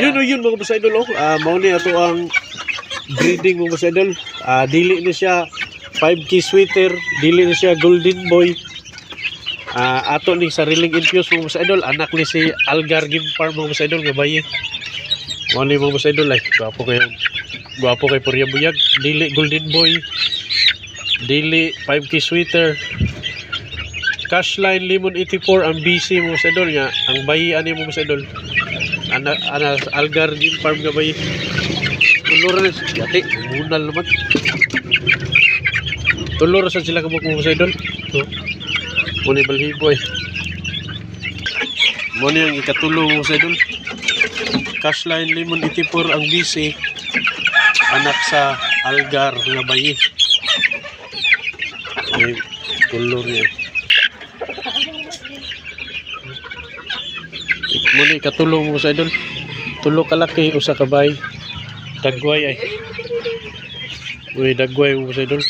Yun o yun mga boss idol. Mao ni ato ang breeding mga boss idol. Dili na siya 5K sweater, dili na siya golden boy. Ato ni sariling infuse mga boss idol. Anak ni si Algar Game Farm mga boss idol nga bayi. Mao ni mga boss idol ay gwapo kay Purya Buyag. Dili golden boy, dili 5K sweater. Cashline Lemon 84 ang BC mo sa idol nga. Ang bayi ani mo sa idol. Ana Algar Game Farm nga bayi. Tulor na yati, munal naman. Tulor sa sila kabuk mo sa idol. So, muni balhibo eh. Muni ang ikatulong mo sa idol. Cashline Lemon 84 ang BC. Anak sa Algar nga bayi. May tulor niya. Muna ikatulong mo sa idol. Tulo kalaki usa ka bay. Dagway ay. Uy, dagway mo sa idol.